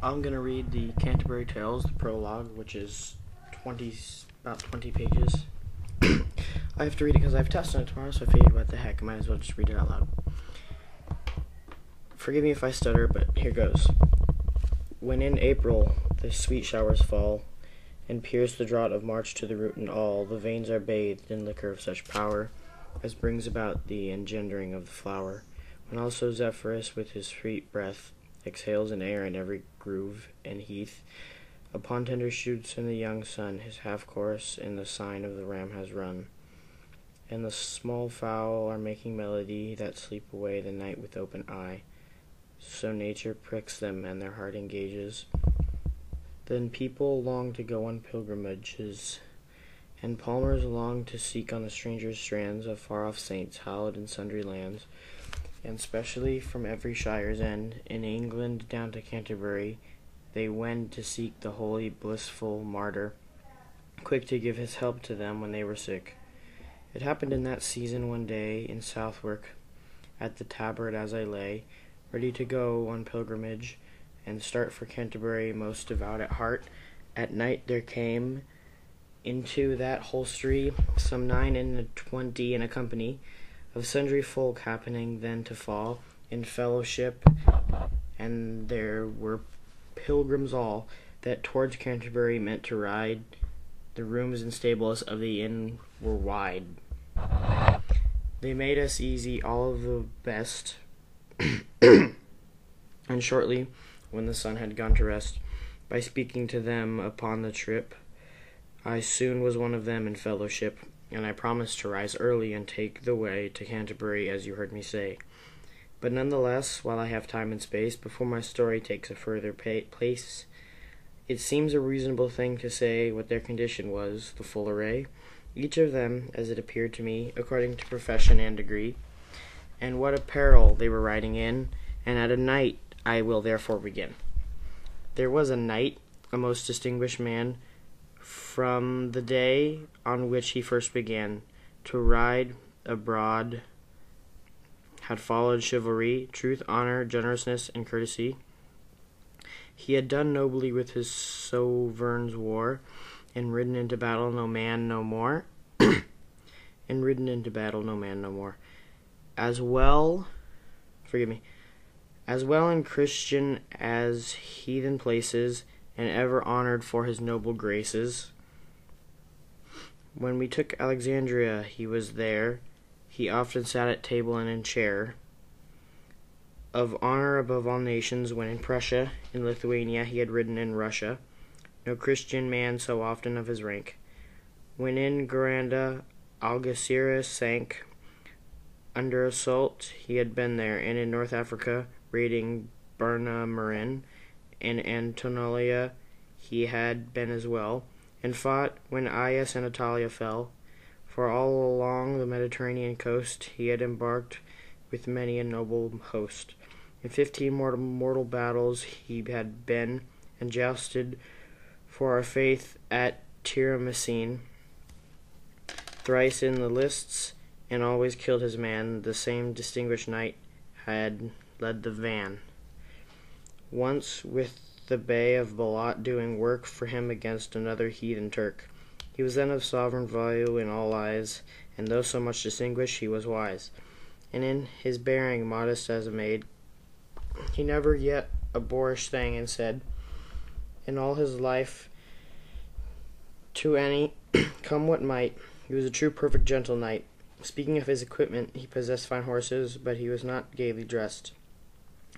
I'm going to read the Canterbury Tales, the prologue, which is about 20 pages. I have to read it because I have tests on it tomorrow, so I figured, what the heck, I might as well just read it out loud. Forgive me if I stutter, but here goes. When in April the sweet showers fall, and pierce the drought of March to the root and all, the veins are bathed in liquor of such power as brings about the engendering of the flower. When also Zephyrus with his sweet breath exhales in air in every groove and heath, upon tender shoots in the young sun his half-chorus in the sign of the ram has run, and the small fowl are making melody that sleep away the night with open eye. So nature pricks them and their heart engages. Then people long to go on pilgrimages, and palmers long to seek on the stranger's strands of far-off saints hallowed in sundry lands, and specially from every shire's end, in England down to Canterbury, they wend to seek the holy, blissful martyr, quick to give his help to them when they were sick. It happened in that season one day in Southwark, at the Tabard as I lay, ready to go on pilgrimage, and start for Canterbury most devout at heart, at night there came into that hostelry some 29 in a company of sundry folk, happening then to fall in fellowship, and there were pilgrims all that towards Canterbury meant to ride. The rooms and stables of the inn were wide. They made us easy, all of the best, and shortly, when the sun had gone to rest, by speaking to them upon the trip, I soon was one of them in fellowship, and I promised to rise early and take the way to Canterbury, as you heard me say. But none the less, while I have time and space, before my story takes a further place, it seems a reasonable thing to say what their condition was, the full array, each of them, as it appeared to me, according to profession and degree, and what apparel they were riding in, and at a knight I will therefore begin. There was a knight, a most distinguished man, from the day on which he first began to ride abroad, had followed chivalry, truth, honor, generousness, and courtesy. He had done nobly with his sovereign's war, and ridden into battle no man no more, and ridden into battle no man no more. As well in Christian as heathen places, and ever honored for his noble graces. When we took Alexandria, he was there. He often sat at table and in chair. Of honor above all nations, when in Prussia, in Lithuania, he had ridden in Russia. No Christian man so often of his rank. When in Garanda, Algeciras sank under assault, he had been there, and in North Africa, raiding Bernamarin, and Antonolia, he had been as well, and fought when Aias and Italia fell. For all along the Mediterranean coast he had embarked with many a noble host. In 15 mortal battles he had been, and jousted for our faith at Tiramissen. Thrice in the lists, and always killed his man. The same distinguished knight had led the van. Once with the Bey of Balat doing work for him against another heathen Turk. He was then of sovereign value in all eyes, and though so much distinguished, he was wise, and in his bearing modest as a maid. He never yet a boorish thing, and said, in all his life, to any, come what might, he was a true perfect gentle knight. Speaking of his equipment, he possessed fine horses, but he was not gaily dressed.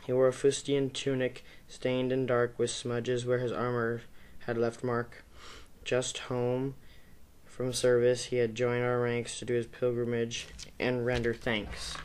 He wore a fustian tunic, stained and dark, with smudges where his armor had left mark. Just home from service, he had joined our ranks to do his pilgrimage and render thanks.